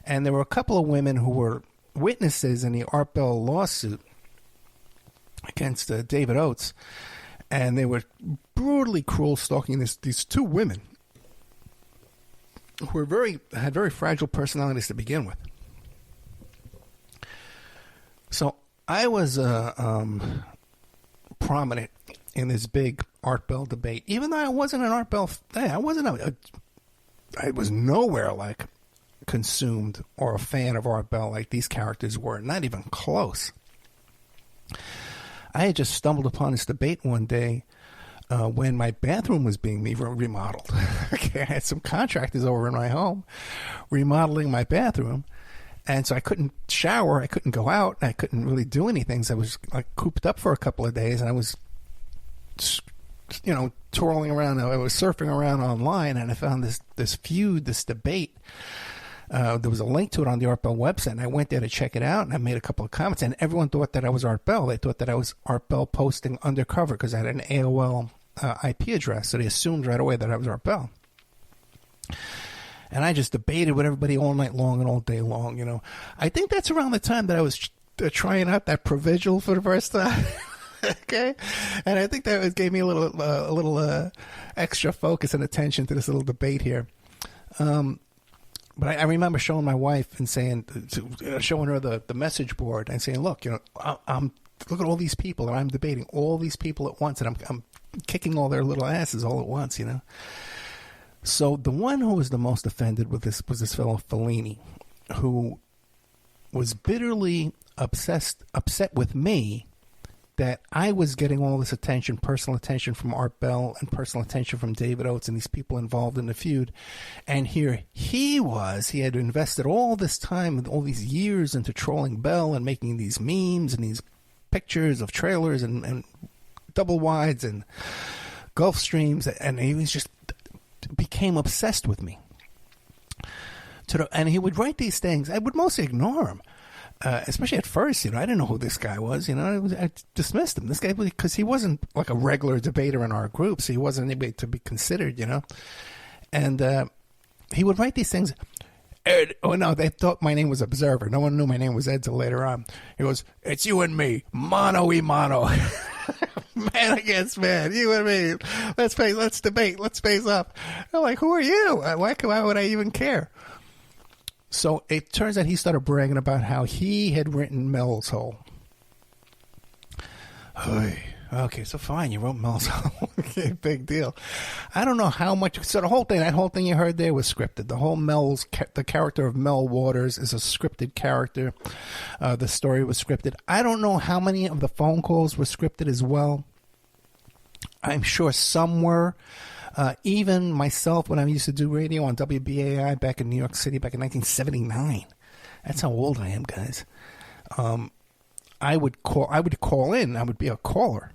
And there were a couple of women who were witnesses in the Art Bell lawsuit against David Oates. And they were brutally cruel, stalking these two women who were had very fragile personalities to begin with. So I was prominent in this big Art Bell debate, even though I wasn't an Art Bell. I was nowhere like consumed or a fan of Art Bell like these characters were, not even close. I had just stumbled upon this debate one day when my bathroom was being remodeled. Okay, I had some contractors over in my home remodeling my bathroom, and so I couldn't shower, I couldn't go out, I couldn't really do anything. So I was like cooped up for a couple of days, and I was, twirling around. I was surfing around online, and I found this feud, this debate. There was a link to it on the Art Bell website, and I went there to check it out, and I made a couple of comments, and everyone thought that I was Art Bell. They thought that I was Art Bell posting undercover because I had an AOL IP address, so they assumed right away that I was Art Bell. And I just debated with everybody all night long and all day long, I think that's around the time that I was trying out that Provigil for the first time. Okay, and I think that gave me a little extra focus and attention to this little debate here. But I remember showing my wife and showing her the message board and saying, look, I'm look at all these people, and I'm debating all these people at once, and I'm kicking all their little asses all at once, So the one who was the most offended with this was this fellow Fellini, who was bitterly upset with me that I was getting all this attention, personal attention from Art Bell and personal attention from David Oates and these people involved in the feud. And here he had invested all this time and all these years into trolling Bell and making these memes and these pictures of trailers and double wides and Gulf streams, and he was just became obsessed with me. And he would write these things. I would mostly ignore him. Especially at first, I didn't know who this guy was. I dismissed him. This guy, because he wasn't like a regular debater in our group, so he wasn't anybody to be considered, And he would write these things. Ed, they thought my name was Observer. No one knew my name was Ed till later on. He goes, it's you and me, mano y mano. Man against man, you and me. Let's debate. Let's face up. I'm like, who are you? Why would I even care? So it turns out he started bragging about how he had written Mel's Hole. Okay, so fine, you wrote Mel's Hole. Okay, big deal. I don't know how much. So that whole thing you heard there was scripted. The whole the character of Mel Waters is a scripted character. The story was scripted. I don't know how many of the phone calls were scripted as well. I'm sure some were. Even myself, when I used to do radio on WBAI back in New York City back in 1979, that's how old I am, guys. I would call in. I would be a caller,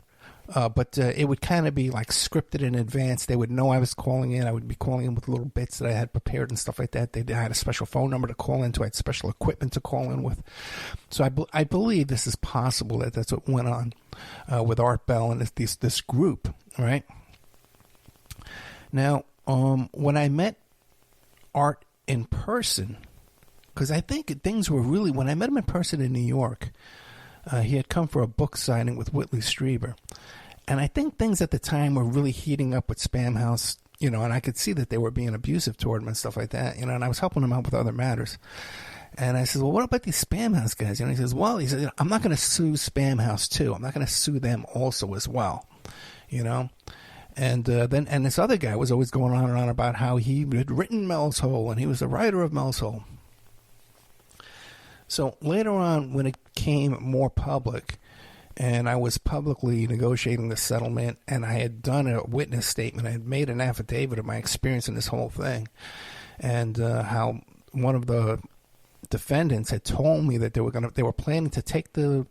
but it would kind of be like scripted in advance. They would know I was calling in. I would be calling in with little bits that I had prepared and stuff like that. They had a special phone number to call into. I had special equipment to call in with. So I believe this is possible that's what went on with Art Bell and this group, right? Now, when I met Art in person, because I think things were really, when I met him in person in New York, he had come for a book signing with Whitley Strieber. And I think things at the time were really heating up with Spam House, and I could see that they were being abusive toward him and stuff like that, and I was helping him out with other matters. And I said, well, what about these Spam House guys? He says, I'm not going to sue Spam House too. I'm not going to sue them also as well, And then this other guy was always going on and on about how he had written Mel's Hole and he was the writer of Mel's Hole. So later on, when it came more public, and I was publicly negotiating the settlement, and I had done a witness statement, I had made an affidavit of my experience in this whole thing, and how one of the defendants had told me that they were planning to take the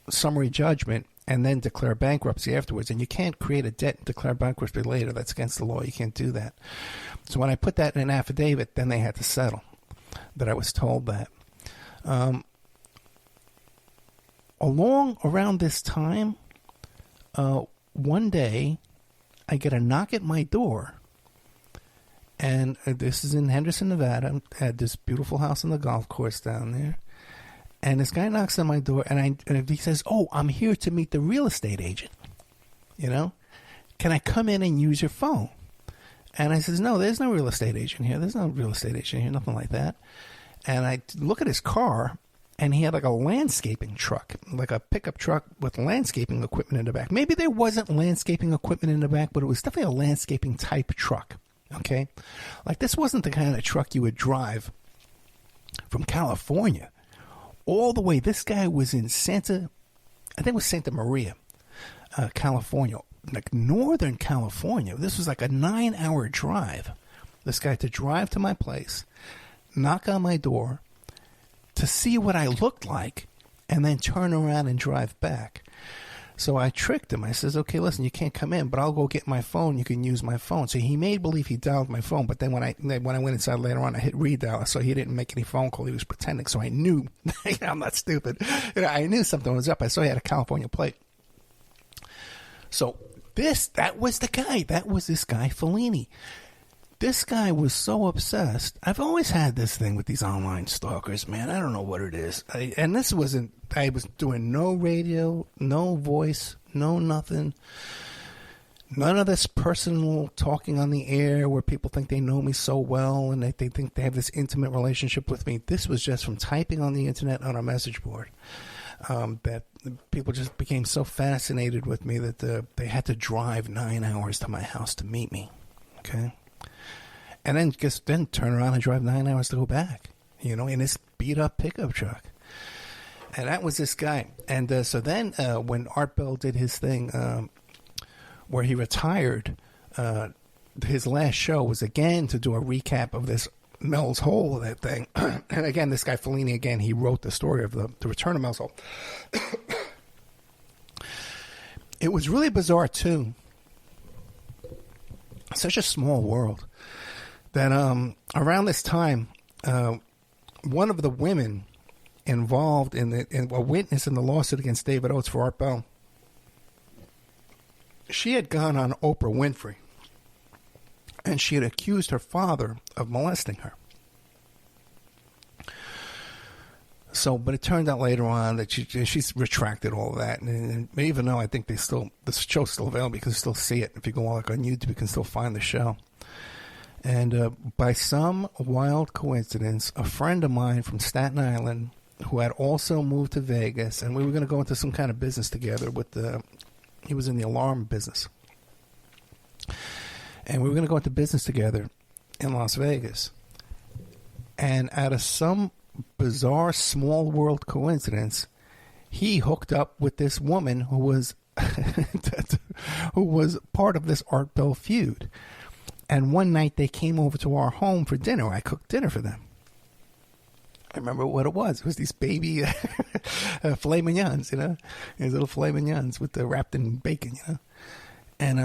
summary judgment and then declare bankruptcy afterwards. And you can't create a debt and declare bankruptcy later. That's against the law. You can't do that. So when I put that in an affidavit, then they had to settle. That I was told that. Around this time, one day, I get a knock at my door. And this is in Henderson, Nevada. I had this beautiful house on the golf course down there. And this guy knocks on my door, and he says, "Oh, I'm here to meet the real estate agent. Can I come in and use your phone?" And I says, "No, there's no real estate agent here. There's no real estate agent here, nothing like that." And I look at his car, and he had like a landscaping truck, like a pickup truck with landscaping equipment in the back. Maybe there wasn't landscaping equipment in the back, but it was definitely a landscaping type truck. Okay, like this wasn't the kind of truck you would drive from California all the way. This guy was in I think it was Santa Maria, California, like Northern California. This was like a 9-hour drive. This guy to drive to my place, knock on my door, to see what I looked like, and then turn around and drive back. So I tricked him. I says, okay, listen, you can't come in, but I'll go get my phone. You can use my phone. So he made believe he dialed my phone, but then when I went inside later on, I hit redial, so he didn't make any phone call. He was pretending. So I knew, I'm not stupid. I knew something was up. I saw he had a California plate. So that was the guy. That was this guy, Fellini. This guy was so obsessed. I've always had this thing with these online stalkers, man. I don't know what it is. I was doing no radio, no voice, no nothing. None of this personal talking on the air where people think they know me so well and they think they have this intimate relationship with me. This was just from typing on the internet on a message board. That people just became so fascinated with me that they had to drive 9 hours to my house to meet me. Okay? And then turn around and drive 9 hours to go back, in this beat-up pickup truck. And that was this guy. And so then when Art Bell did his thing where he retired, his last show was again to do a recap of this Mel's Hole, that thing. And again, this guy Fellini, again, he wrote the story of the return of Mel's Hole. It was really bizarre, too. Such a small world. That around this time, one of the women involved in a witness in the lawsuit against David Oates for Art Bell, she had gone on Oprah Winfrey, and she had accused her father of molesting her. So, but it turned out later on that she's retracted all of that, and even though I think the show's still available, you can still see it if you go on YouTube, you can still find the show. And by some wild coincidence, a friend of mine from Staten Island who had also moved to Vegas, and we were going to go into some kind of business together he was in the alarm business. And we were going to go into business together in Las Vegas. And out of some bizarre small world coincidence, he hooked up with this woman who was part of this Art Bell feud. And one night they came over to our home for dinner. I cooked dinner for them. I remember what it was. It was these baby filet mignons, these little filet mignons wrapped in bacon, and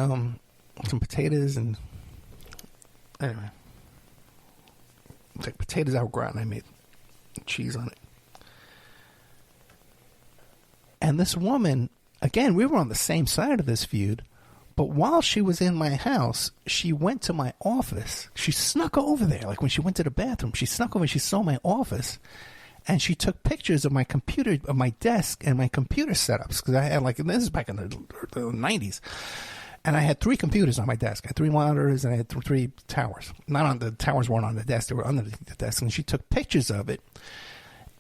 some potatoes and anyway, it's like potatoes au gratin. I made cheese on it. And this woman, again, we were on the same side of this feud. But while she was in my house, she went to my office. She snuck over there. Like when she went to the bathroom, she snuck over, she saw my office, and she took pictures of my computer, of my desk and my computer setups. Because I had this is back in the 90s. And I had 3 computers on my desk. I had 3 monitors and I had 3 towers. The towers weren't on the desk, they were under the desk. And she took pictures of it,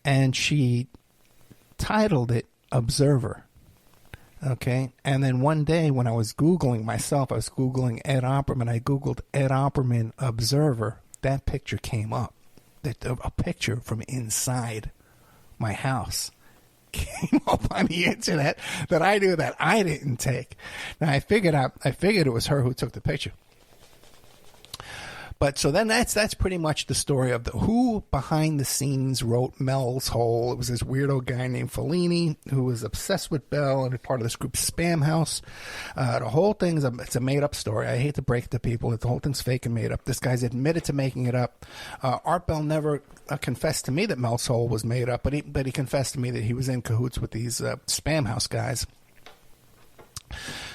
and she titled it Observer. Okay, and then one day when I was Googling myself, I was Googling Ed Opperman. I Googled Ed Opperman Observer. That picture came up. A picture from inside my house came up on the internet that I knew that I didn't take. Now I figured it was her who took the picture. But so then that's pretty much the story of who behind the scenes wrote Mel's Hole. It was this weirdo guy named Fellini who was obsessed with Bell and part of this group Spam House. The whole thing it's a made up story. I hate to break it to people. The whole thing's fake and made up. This guy's admitted to making it up. Art Bell never confessed to me that Mel's Hole was made up, but he confessed to me that he was in cahoots with these Spam House guys.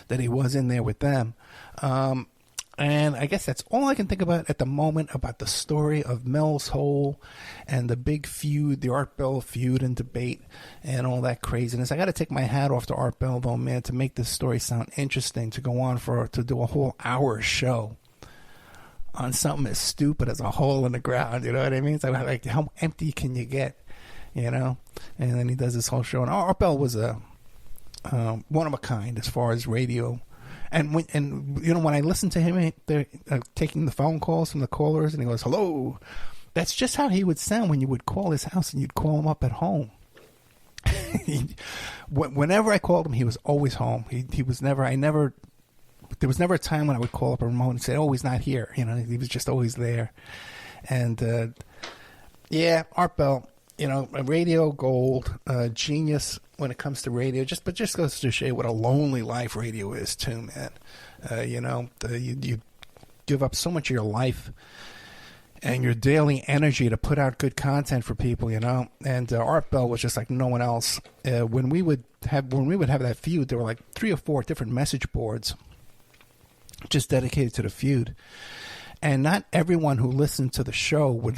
That he was in there with them. And I guess that's all I can think about at the moment about the story of Mel's Hole and the big feud, the Art Bell feud and debate and all that craziness. I got to take my hat off to Art Bell, though, man, to make this story sound interesting, to go on to do a whole hour show on something as stupid as a hole in the ground. You know what I mean? It's like how empty can you get? you know. And then he does this whole show. And Art Bell was a one of a kind as far as radio. And when I listen to him taking the phone calls from the callers, and he goes, "Hello," that's just how he would sound when you would call his house and you'd call him up at home. Whenever I called him, he was always home. He was never. There was never a time when I would call up a remote and say, "Oh, he's not here." You know, he was just always there. And yeah, Art Bell, you know, a radio gold, genius when it comes to radio. Just goes to show you what a lonely life radio is too, man. You know, you give up so much of your life and your daily energy to put out good content for people, you know. And Art Bell was just like no one else. When we would have that feud, there were like 3 or 4 different message boards just dedicated to the feud. And not everyone who listened to the show would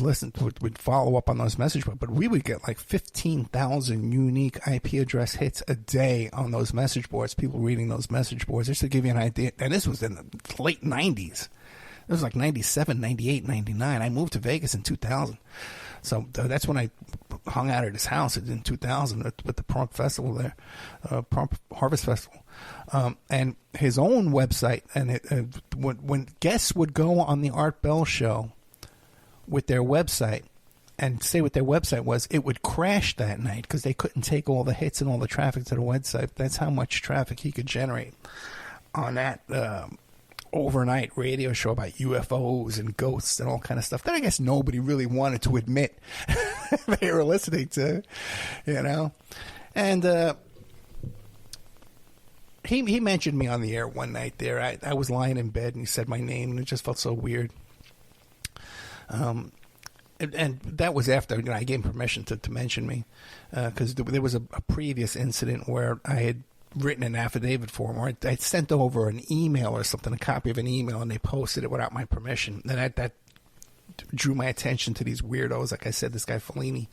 follow up on those message boards, but we would get like 15,000 unique IP address hits a day on those message boards, people reading those message boards, just to give you an idea. And this was in the late 90s. It was like 97, 98, 99. I moved to Vegas in 2000. So that's when I hung out at his house in 2000 with the Prompt Festival there, Prompt Harvest Festival. And his own website, and when guests would go on the Art Bell show with their website and say what their website was, it would crash that night because they couldn't take all the hits and all the traffic to the website. That's how much traffic he could generate on that overnight radio show about UFOs and ghosts and all kind of stuff that I guess nobody really wanted to admit they were listening to, you know. And he mentioned me on the air one night there. I was lying in bed and he said my name and it just felt so weird. And that was after, you know, I gave him permission to mention me because there was a previous incident where I had written an affidavit for him, or I sent over an email or something, a copy of an email, and they posted it without my permission. And that drew my attention to these weirdos. Like I said, this guy Fellini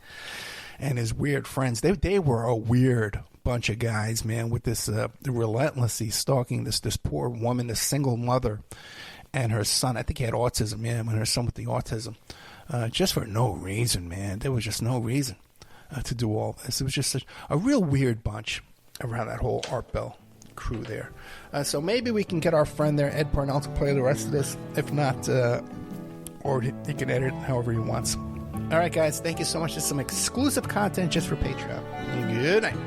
and his weird friends. They were a weird bunch of guys, man, with this relentlessly stalking this poor woman, this single mother, and her son. I think he had autism, yeah, and her son with the autism. Just for no reason, man. There was just no reason to do all this. It was just a real weird bunch around that whole Art Bell crew there. So maybe we can get our friend there, Ed Parnell, to play the rest of this. If not, or he can edit however he wants. All right, guys, thank you so much. This is some exclusive content just for Patreon. Good night.